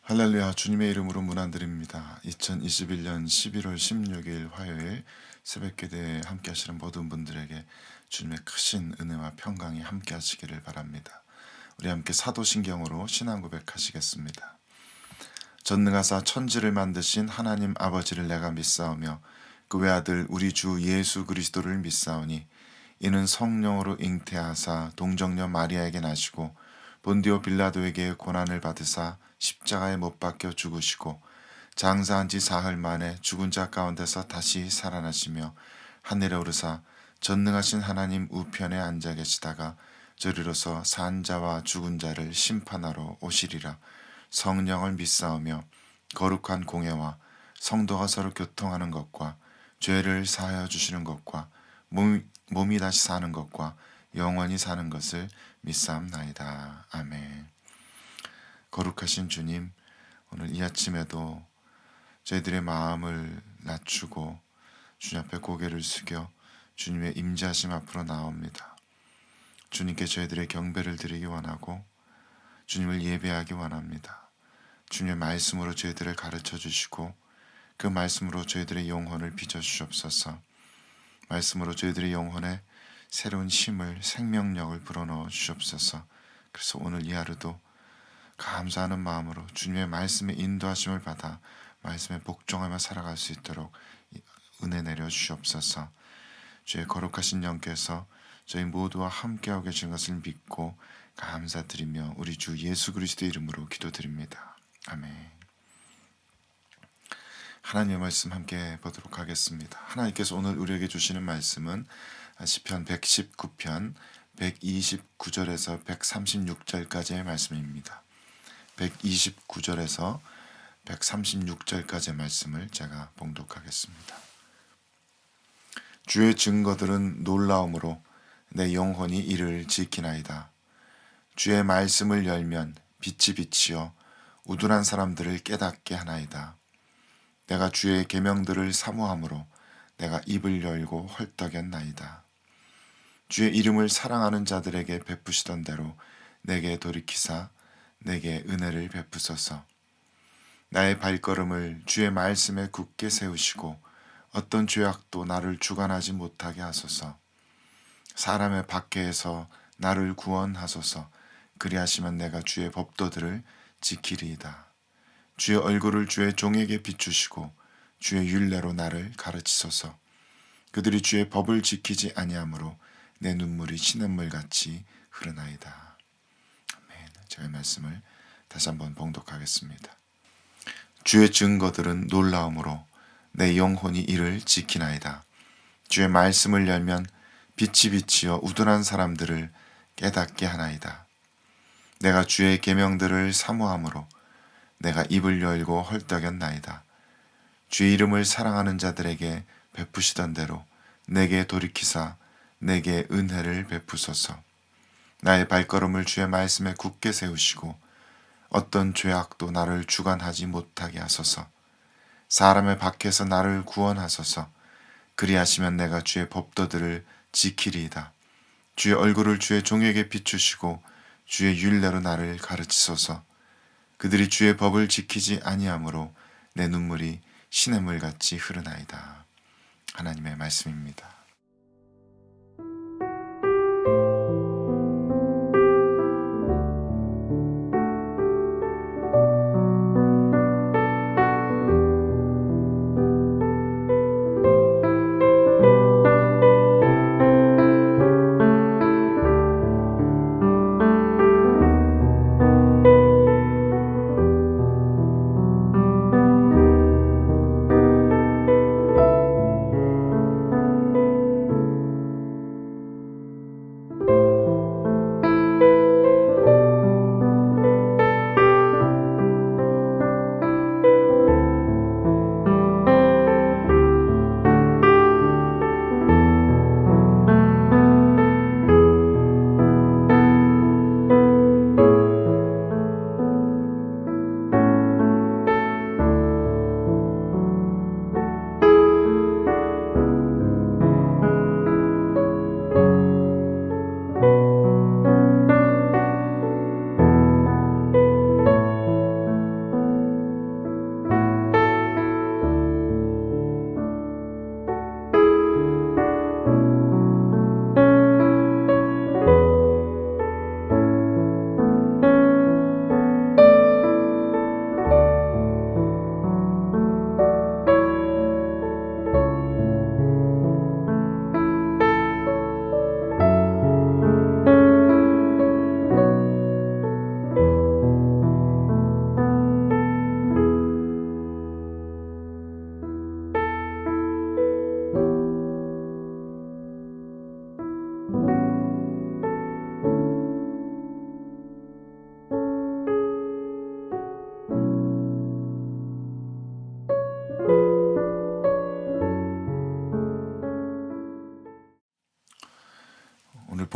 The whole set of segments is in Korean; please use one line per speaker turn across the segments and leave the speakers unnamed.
할렐루야. 주님의 이름으로 문안드립니다. 2021년 11월 16일 화요일 새벽기도에 함께 하시는 모든 분들에게 주님의 크신 은혜와 평강이 함께 하시기를 바랍니다. 우리 함께 사도신경으로 신앙 고백하시겠습니다. 전능하사 천지를 만드신 하나님 아버지를 내가 믿사오며 그 외아들 우리 주 예수 그리스도를 믿사오니 이는 성령으로 잉태하사 동정녀 마리아에게 나시고 본디오 빌라도에게 고난을 받으사 십자가에 못 박혀 죽으시고 장사한 지 사흘 만에 죽은 자 가운데서 다시 살아나시며 하늘에 오르사 전능하신 하나님 우편에 앉아 계시다가 저리로서 산 자와 죽은 자를 심판하러 오시리라. 성령을 믿사오며 거룩한 공예와 성도가 서로 교통하는 것과 죄를 사하여 주시는 것과 몸이 다시 사는 것과 영원히 사는 것을 믿사옵나이다. 아멘. 거룩하신 주님, 오늘 이 아침에도 저희들의 마음을 낮추고 주님 앞에 고개를 숙여 주님의 임재하심 앞으로 나옵니다. 주님께 저희들의 경배를 드리기 원하고 주님을 예배하기 원합니다. 주님의 말씀으로 저희들을 가르쳐 주시고 그 말씀으로 저희들의 영혼을 빚어주시옵소서. 말씀으로 저희들의 영혼에 새로운 힘을, 생명력을 불어넣어 주시옵소서. 그래서 오늘 이 하루도 감사하는 마음으로 주님의 말씀의 인도하심을 받아 말씀에 복종하며 살아갈 수 있도록 은혜 내려 주시옵소서. 주의 거룩하신 영께서 저희 모두와 함께하고 계신 것을 믿고 감사드리며 우리 주 예수 그리스도의 이름으로 기도드립니다. 아멘. 하나님의 말씀 함께 보도록 하겠습니다. 하나님께서 오늘 우리에게 주시는 말씀은 시편 119편 129절에서 136절까지의 말씀입니다. 129절에서 136절까지의 말씀을 제가 봉독하겠습니다. 주의 증거들은 놀라움으로 내 영혼이 이를 지키나이다. 주의 말씀을 열면 빛이 비치어 우둔한 사람들을 깨닫게 하나이다. 내가 주의 계명들을 사모함으로 내가 입을 열고 헐떡였나이다. 주의 이름을 사랑하는 자들에게 베푸시던 대로 내게 돌이키사 내게 은혜를 베푸소서. 나의 발걸음을 주의 말씀에 굳게 세우시고 어떤 죄악도 나를 주관하지 못하게 하소서. 사람의 박해에서 나를 구원하소서. 그리하시면 내가 주의 법도들을 지키리이다. 주의 얼굴을 주의 종에게 비추시고 주의 율례로 나를 가르치소서. 그들이 주의 법을 지키지 아니하므로 내 눈물이 시냇물같이 흐르나이다. 아멘. 제가 말씀을 다시 한번 봉독하겠습니다. 주의 증거들은 놀라움으로 내 영혼이 이를 지키나이다. 주의 말씀을 열면 빛이 비치어 우둔한 사람들을 깨닫게 하나이다. 내가 주의 계명들을 사모함으로 내가 입을 열고 헐떡였나이다. 주의 이름을 사랑하는 자들에게 베푸시던 대로 내게 돌이키사 내게 은혜를 베푸소서. 나의 발걸음을 주의 말씀에 굳게 세우시고 어떤 죄악도 나를 주관하지 못하게 하소서. 사람의 박해에서 나를 구원하소서. 그리하시면 내가 주의 법도들을 지키리이다. 주의 얼굴을 주의 종에게 비추시고 주의 율례로 나를 가르치소서. 그들이 주의 법을 지키지 아니하므로 내 눈물이 시냇물같이 흐르나이다. 하나님의 말씀입니다.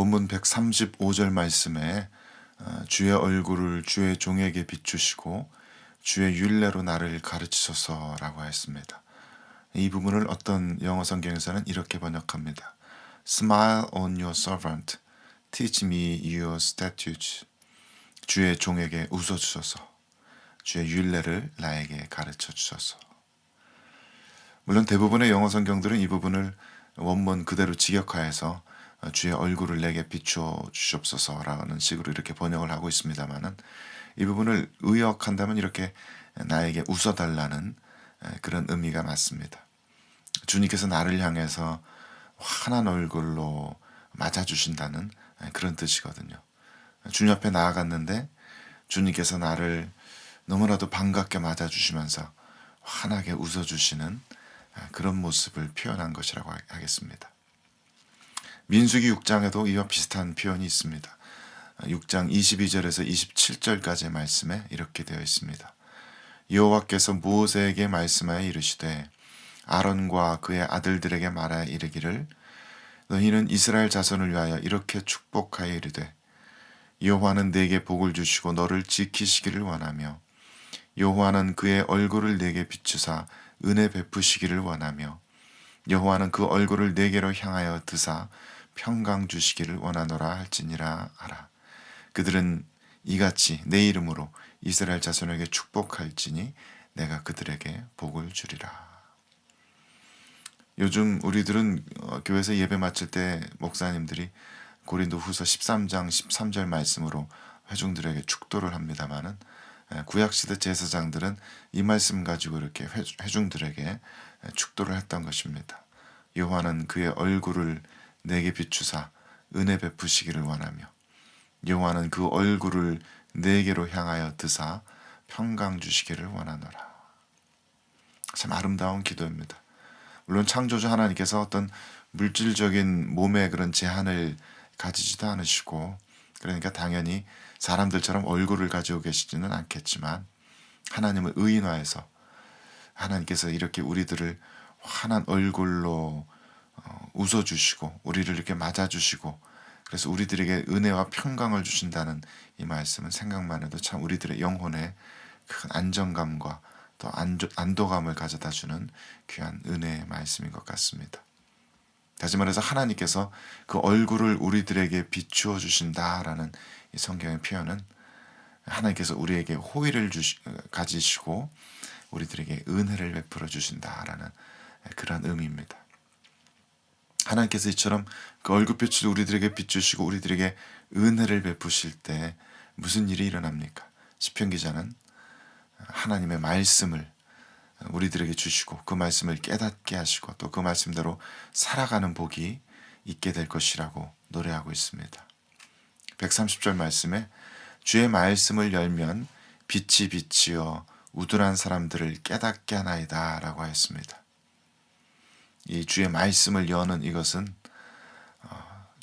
본문 135절 말씀에 주의 얼굴을 주의 종에게 비추시고 주의 율례로 나를 가르치소서라고 했습니다. 이 부분을 어떤 영어 성경에서는 이렇게 번역합니다. Smile on your servant, teach me your statutes. 주의 종에게 웃어주소서. 주의 율례를 나에게 가르쳐 주소서. 물론 대부분의 영어 성경들은 이 부분을 원문 그대로 직역하여서 주의 얼굴을 내게 비추어 주시옵소서라는 식으로 이렇게 번역을 하고 있습니다만은 이 부분을 의역한다면 이렇게 나에게 웃어달라는 그런 의미가 맞습니다. 주님께서 나를 향해서 환한 얼굴로 맞아주신다는 그런 뜻이거든요. 주님 앞에 나아갔는데 주님께서 나를 너무나도 반갑게 맞아주시면서 환하게 웃어주시는 그런 모습을 표현한 것이라고 하겠습니다. 민수기 6장에도 이와 비슷한 표현이 있습니다. 6장 22절에서 27절까지의 말씀에 이렇게 되어 있습니다. 여호와께서 모세에게 말씀하여 이르시되 아론과 그의 아들들에게 말하여 이르기를 너희는 이스라엘 자손을 위하여 이렇게 축복하여 이르되 여호와는 내게 복을 주시고 너를 지키시기를 원하며 여호와는 그의 얼굴을 내게 비추사 은혜 베푸시기를 원하며 여호와는 그 얼굴을 내게로 향하여 드사 평강 주시기를 원하노라 할지니라 하라. 그들은 이같이 내 이름으로 이스라엘 자손에게 축복할지니 내가 그들에게 복을 주리라. 요즘 우리들은 교회에서 예배 마칠 때 목사님들이 고린도후서 13장 13절 말씀으로 회중들에게 축도를 합니다마는 구약시대 제사장들은 이 말씀 가지고 이렇게 회중들에게 축도를 했던 것입니다. 여호와는 그의 얼굴을 내게 비추사 은혜 베푸시기를 원하며 여호와는 그 얼굴을 내게로 향하여 드사 평강 주시기를 원하노라. 참 아름다운 기도입니다. 물론 창조주 하나님께서 어떤 물질적인 몸의 그런 제한을 가지지도 않으시고 그러니까 당연히 사람들처럼 얼굴을 가지고 계시지는 않겠지만 하나님을 의인화해서 하나님께서 이렇게 우리들을 환한 얼굴로 웃어주시고 우리를 이렇게 맞아주시고 그래서 우리들에게 은혜와 평강을 주신다는 이 말씀은 생각만 해도 참 우리들의 영혼에 큰 안정감과 또 안도감을 가져다주는 귀한 은혜의 말씀인 것 같습니다. 다시 말해서 하나님께서 그 얼굴을 우리들에게 비추어 주신다라는 이 성경의 표현은 하나님께서 우리에게 호의를 가지시고 우리들에게 은혜를 베풀어 주신다라는 그런 의미입니다. 하나님께서 이처럼 그 얼굴빛을 우리들에게 비추시고 우리들에게 은혜를 베푸실 때 무슨 일이 일어납니까? 시편 기자는 하나님의 말씀을 우리들에게 주시고 그 말씀을 깨닫게 하시고 또 그 말씀대로 살아가는 복이 있게 될 것이라고 노래하고 있습니다. 130절 말씀에 주의 말씀을 열면 빛이 비치어 우둔한 사람들을 깨닫게 하나이다 라고 하였습니다. 이 주의 말씀을 여는 이것은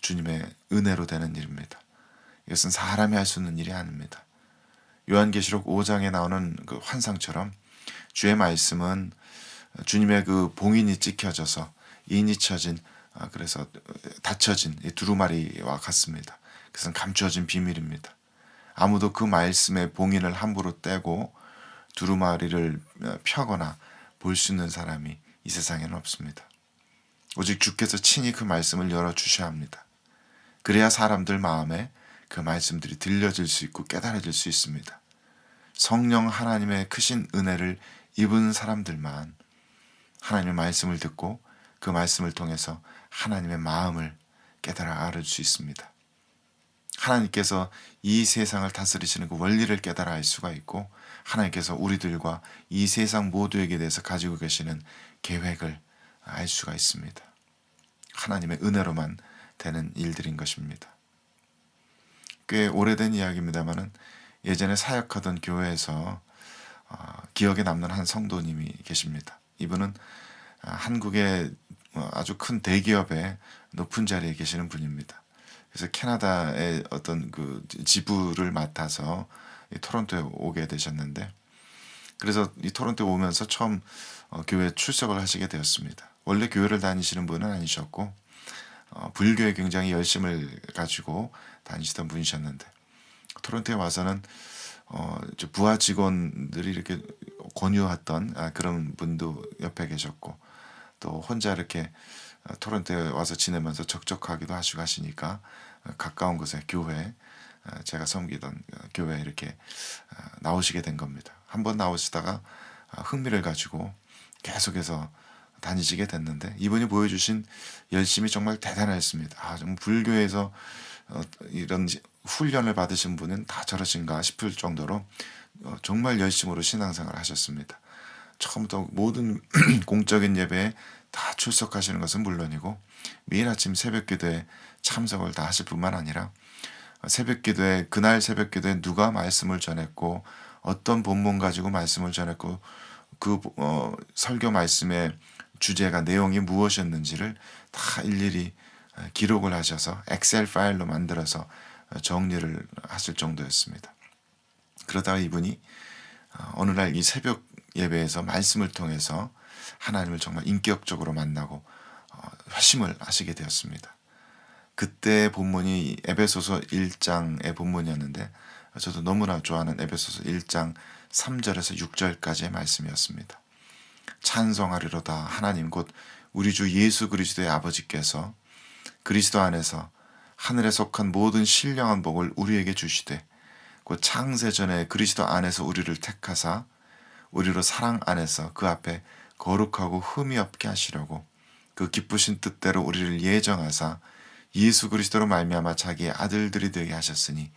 주님의 은혜로 되는 일입니다. 이것은 사람이 할 수 있는 일이 아닙니다. 요한계시록 5장에 나오는 그 환상처럼 주의 말씀은 주님의 그 봉인이 찍혀져서 인이 쳐진 그래서 닫혀진 이 두루마리와 같습니다. 그것은 감추어진 비밀입니다. 아무도 그 말씀의 봉인을 함부로 떼고 두루마리를 펴거나 볼 수 있는 사람이 이 세상에는 없습니다. 오직 주께서 친히 그 말씀을 열어주셔야 합니다. 그래야 사람들 마음에 그 말씀들이 들려질 수 있고 깨달아질 수 있습니다. 성령 하나님의 크신 은혜를 입은 사람들만 하나님의 말씀을 듣고 그 말씀을 통해서 하나님의 마음을 깨달아 알을 수 있습니다. 하나님께서 이 세상을 다스리시는 그 원리를 깨달아 알 수가 있고 하나님께서 우리들과 이 세상 모두에게 대해서 가지고 계시는 계획을 알 수가 있습니다. 하나님의 은혜로만 되는 일들인 것입니다. 꽤 오래된 이야기입니다만은 예전에 사역하던 교회에서 기억에 남는 한 성도님이 계십니다. 이분은 한국의 아주 큰 대기업의 높은 자리에 계시는 분입니다. 그래서 캐나다의 어떤 그 지부를 맡아서 토론토에 오게 되셨는데 그래서 이 토론토에 오면서 처음 교회에 출석을 하시게 되었습니다. 원래 교회를 다니시는 분은 아니셨고 불교에 굉장히 열심을 가지고 다니시던 분이셨는데 토론토에 와서는 이제 부하 직원들이 이렇게 권유했던 그런 분도 옆에 계셨고 또 혼자 이렇게 토론토에 와서 지내면서 적적하기도 하시고 하시니까 가까운 곳에 교회 제가 섬기던 교회에 이렇게 나오시게 된 겁니다. 한번 나오시다가 흥미를 가지고 계속해서 다니시게 됐는데 이분이 보여주신 열심이 정말 대단했습니다. 정말 불교에서 이런 훈련을 받으신 분은 다 저러신가 싶을 정도로 정말 열심으로 신앙생활을 하셨습니다. 처음부터 모든 공적인 예배에 다 출석하시는 것은 물론이고 매일 아침 새벽기도에 참석을 다 하실 뿐만 아니라 새벽기도에 그날 새벽기도에 누가 말씀을 전했고 어떤 본문 가지고 말씀을 전했고 그 설교 말씀의 주제가 내용이 무엇이었는지를 다 일일이 기록을 하셔서 엑셀 파일로 만들어서 정리를 하실 정도였습니다. 그러다가 이분이 어느 날 이 새벽 예배에서 말씀을 통해서 하나님을 정말 인격적으로 만나고 회심을 하시게 되었습니다. 그때 본문이 에베소서 1장의 본문이었는데 저도 너무나 좋아하는 에베소서 1장 3절에서 6절까지의 말씀이었습니다. 찬송하리로다 하나님 곧 우리 주 예수 그리스도의 아버지께서 그리스도 안에서 하늘에 속한 모든 신령한 복을 우리에게 주시되 곧 창세 전에 그리스도 안에서 우리를 택하사 우리로 사랑 안에서 그 앞에 거룩하고 흠이 없게 하시려고 그 기쁘신 뜻대로 우리를 예정하사 예수 그리스도로 말미암아 자기의 아들들이 되게 하셨으니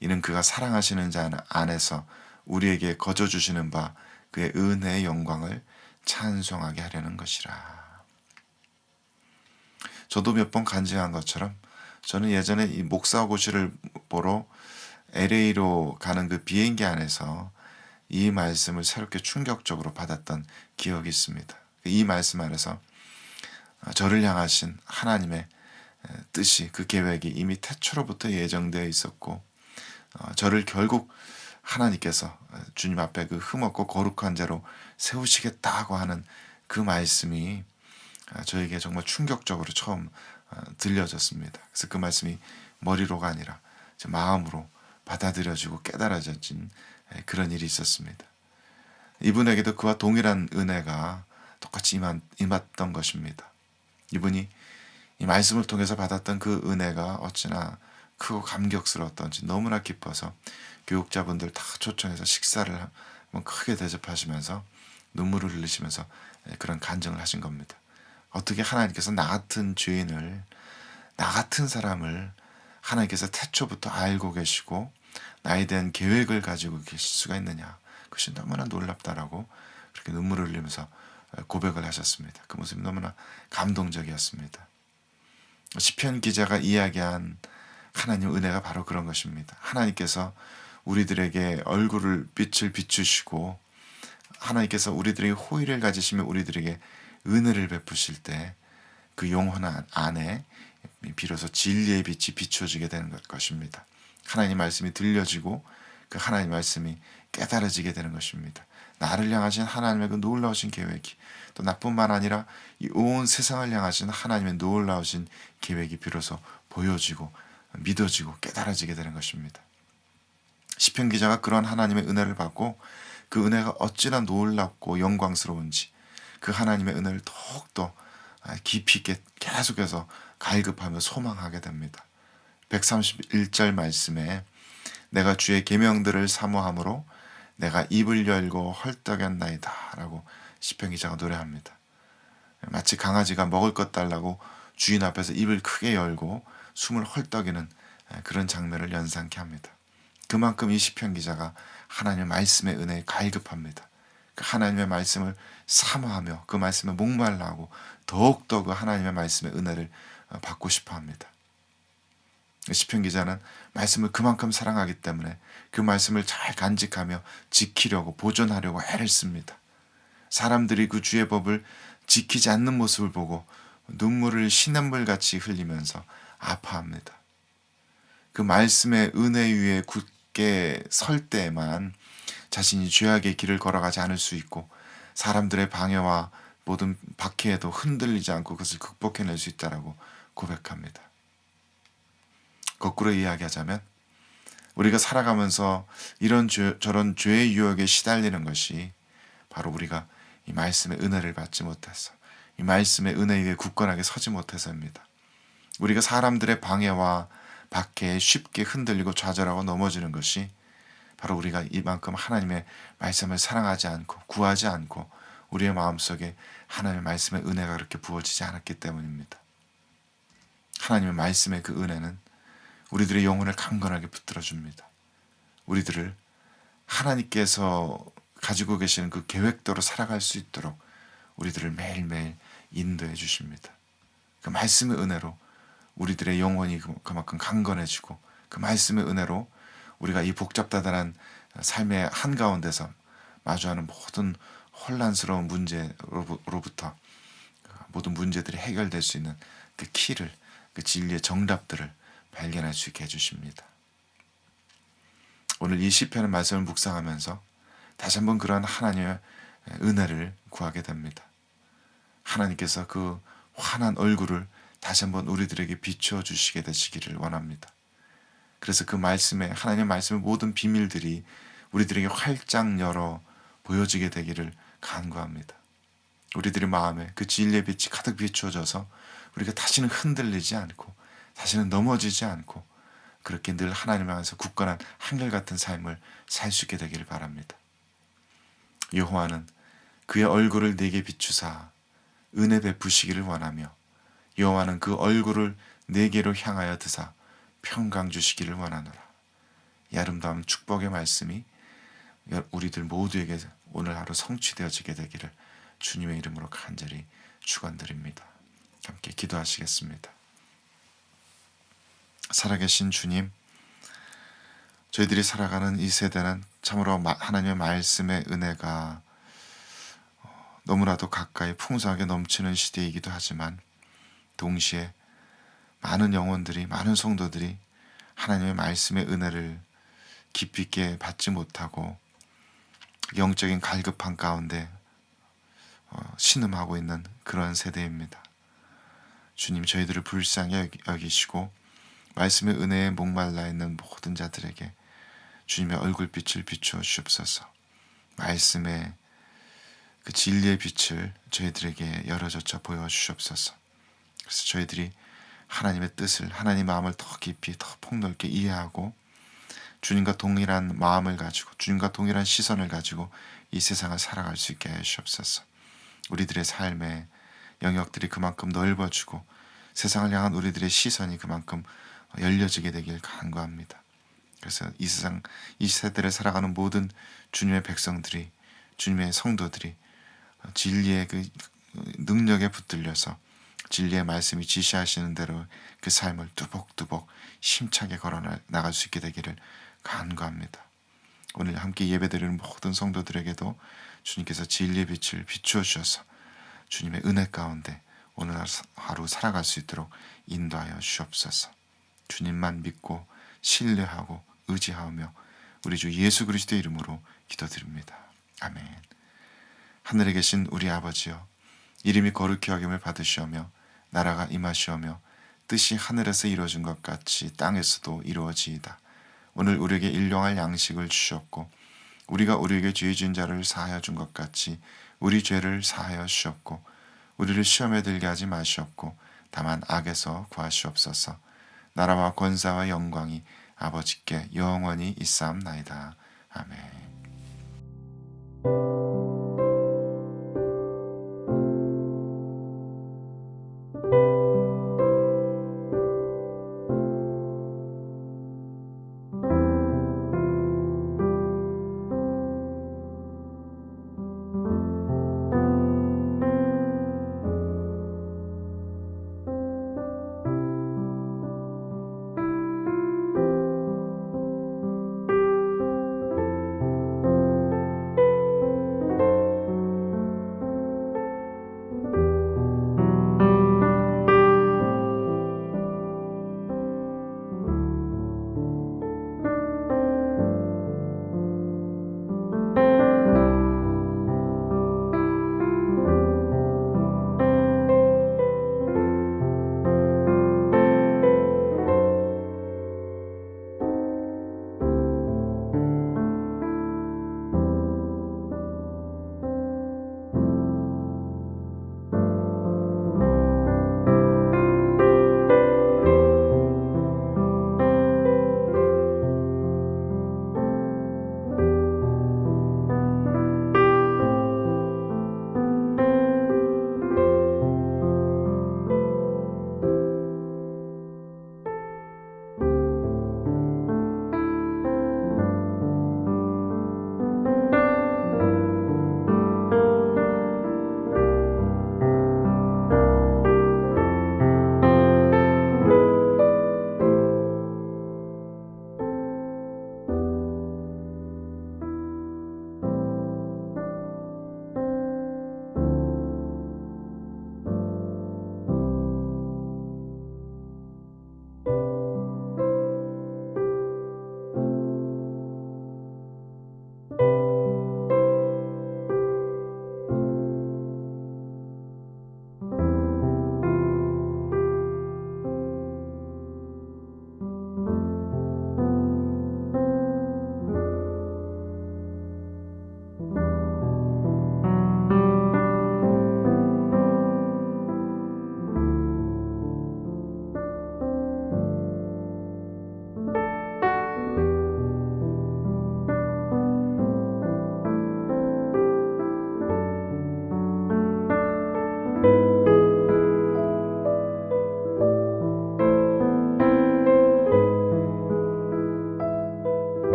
이는 그가 사랑하시는 자 안에서 우리에게 거저 주시는 바 그의 은혜의 영광을 찬송하게 하려는 것이라. 저도 몇 번 간증한 것처럼 저는 예전에 이 목사고시를 보러 LA로 가는 그 비행기 안에서 이 말씀을 새롭게 충격적으로 받았던 기억이 있습니다. 이 말씀 안에서 저를 향하신 하나님의 뜻이 그 계획이 이미 태초로부터 예정되어 있었고 저를 결국 하나님께서 주님 앞에 그 흠없고 거룩한 자로 세우시겠다고 하는 그 말씀이 저에게 정말 충격적으로 처음 들려졌습니다. 그래서 그 말씀이 머리로가 아니라 제 마음으로 받아들여지고 깨달아진 그런 일이 있었습니다. 이분에게도 그와 동일한 은혜가 똑같이 임했던 것입니다. 이분이 이 말씀을 통해서 받았던 그 은혜가 어찌나 크고 감격스러웠던지 너무나 기뻐서 교육자분들 다 초청해서 식사를 한번 크게 대접하시면서 눈물을 흘리시면서 그런 간증을 하신 겁니다. 어떻게 하나님께서 나 같은 죄인을 나 같은 사람을 하나님께서 태초부터 알고 계시고 나에 대한 계획을 가지고 계실 수가 있느냐. 그것이 너무나 놀랍다라고 그렇게 눈물을 흘리면서 고백을 하셨습니다. 그 모습이 너무나 감동적이었습니다. 시편 기자가 이야기한 하나님 은혜가 바로 그런 것입니다. 하나님께서 우리들에게 얼굴을 빛을 비추시고 하나님께서 우리들에게 호의를 가지시며 우리들에게 은혜를 베푸실 때 그 영혼 안에 비로소 진리의 빛이 비춰지게 되는 것입니다. 하나님 말씀이 들려지고 그 하나님 말씀이 깨달아지게 되는 것입니다. 나를 향하신 하나님의 그 놀라우신 계획이 또 나뿐만 아니라 이 온 세상을 향하신 하나님의 놀라우신 계획이 비로소 보여지고 믿어지고 깨달아지게 되는 것입니다. 시편 기자가 그런 하나님의 은혜를 받고 그 은혜가 어찌나 놀랍고 영광스러운지 그 하나님의 은혜를 더욱더 깊이 있게 계속해서 갈급하며 소망하게 됩니다. 131절 말씀에 내가 주의 계명들을 사모함으로 내가 입을 열고 헐떡였나이다 라고 시편 기자가 노래합니다. 마치 강아지가 먹을 것 달라고 주인 앞에서 입을 크게 열고 숨을 헐떡이는 그런 장면을 연상케 합니다. 그만큼 이 시편 기자가 하나님의 말씀의 은혜에 갈급합니다. 그 하나님의 말씀을 사모하며 그 말씀에 목말라하고 더욱더 그 하나님의 말씀의 은혜를 받고 싶어합니다. 시편 기자는 말씀을 그만큼 사랑하기 때문에 그 말씀을 잘 간직하며 지키려고 보존하려고 애를 씁니다. 사람들이 그 주의 법을 지키지 않는 모습을 보고 눈물을 시냇물같이 흘리면서 아파합니다. 그 말씀의 은혜 위에 굳게 설 때에만 자신이 죄악의 길을 걸어가지 않을 수 있고 사람들의 방해와 모든 박해에도 흔들리지 않고 그것을 극복해낼 수 있다라고 고백합니다. 거꾸로 이야기하자면 우리가 살아가면서 이런 저런 죄의 유혹에 시달리는 것이 바로 우리가 이 말씀의 은혜를 받지 못해서, 이 말씀의 은혜 위에 굳건하게 서지 못해서입니다. 우리가 사람들의 방해와 박해에 쉽게 흔들리고 좌절하고 넘어지는 것이 바로 우리가 이만큼 하나님의 말씀을 사랑하지 않고 구하지 않고 우리의 마음속에 하나님의 말씀의 은혜가 그렇게 부어지지 않았기 때문입니다. 하나님의 말씀의 그 은혜는 우리들의 영혼을 강건하게 붙들어 줍니다. 우리들을 하나님께서 가지고 계시는 그 계획대로 살아갈 수 있도록 우리들을 매일매일 인도해 주십니다. 그 말씀의 은혜로 우리들의 영혼이 그만큼 강건해지고, 그 말씀의 은혜로 우리가 이 복잡다단한 삶의 한가운데서 마주하는 모든 혼란스러운 문제로부터 모든 문제들이 해결될 수 있는 그 키를, 그 진리의 정답들을 발견할 수 있게 해주십니다. 오늘 이 시편의 말씀을 묵상하면서 다시 한번 그러한 하나님의 은혜를 구하게 됩니다. 하나님께서 그 환한 얼굴을 다시 한번 우리들에게 비추어 주시게 되시기를 원합니다. 그래서 그 말씀에, 하나님의 말씀의 모든 비밀들이 우리들에게 활짝 열어 보여지게 되기를 간구합니다. 우리들의 마음에 그 진리의 빛이 가득 비추어져서 우리가 다시는 흔들리지 않고 다시는 넘어지지 않고 그렇게 늘 하나님 안에서 굳건한 한결같은 삶을 살 수 있게 되기를 바랍니다. 여호와는 그의 얼굴을 내게 비추사 은혜 베푸시기를 원하며, 여호와는 그 얼굴을 내게로 향하여 드사 평강 주시기를 원하노라. 이 아름다운 축복의 말씀이 우리들 모두에게 오늘 하루 성취되어지게 되기를 주님의 이름으로 간절히 축원드립니다. 함께 기도하시겠습니다. 살아계신 주님, 저희들이 살아가는 이 세대는 참으로 하나님의 말씀의 은혜가 너무나도 가까이 풍성하게 넘치는 시대이기도 하지만 동시에 많은 영혼들이, 많은 성도들이 하나님의 말씀의 은혜를 깊이 있게 받지 못하고 영적인 갈급한 가운데 신음하고 있는 그런 세대입니다. 주님, 저희들을 불쌍히 여기시고 말씀의 은혜에 목말라 있는 모든 자들에게 주님의 얼굴빛을 비추어 주옵소서. 말씀의 그 진리의 빛을 저희들에게 열어젖혀 보여주시옵소서. 그래서 저희들이 하나님의 뜻을, 하나님의 마음을 더 깊이, 더 폭넓게 이해하고 주님과 동일한 마음을 가지고, 주님과 동일한 시선을 가지고 이 세상을 살아갈 수 있게 하시옵소서. 우리들의 삶의 영역들이 그만큼 넓어지고 세상을 향한 우리들의 시선이 그만큼 열려지게 되길 간구합니다. 그래서 이 세상, 이 세대를 살아가는 모든 주님의 백성들이, 주님의 성도들이 진리의 그 능력에 붙들려서 진리의 말씀이 지시하시는 대로 그 삶을 뚜벅뚜벅 힘차게 걸어 나갈 수 있게 되기를 간구합니다. 오늘 함께 예배드리는 모든 성도들에게도 주님께서 진리의 빛을 비추어 주셔서 주님의 은혜 가운데 오늘 하루 살아갈 수 있도록 인도하여 주옵소서. 주님만 믿고 신뢰하고 의지하며 우리 주 예수 그리스도의 이름으로 기도드립니다. 아멘. 하늘에 계신 우리 아버지여, 이름이 거룩히 여김을 받으시오며 나라가 임하시오며 뜻이 하늘에서 이루어진 것 같이 땅에서도 이루어지이다. 오늘 우리에게 일용할 양식을 주셨고 우리가 우리에게 죄 지은 자를 사하여 준 것 같이 우리 죄를 사하여 주셨고 우리를 시험에 들게 하지 마시옵고 다만 악에서 구하시옵소서. 나라와 권세와 영광이 아버지께 영원히 있사옵나이다. 아멘.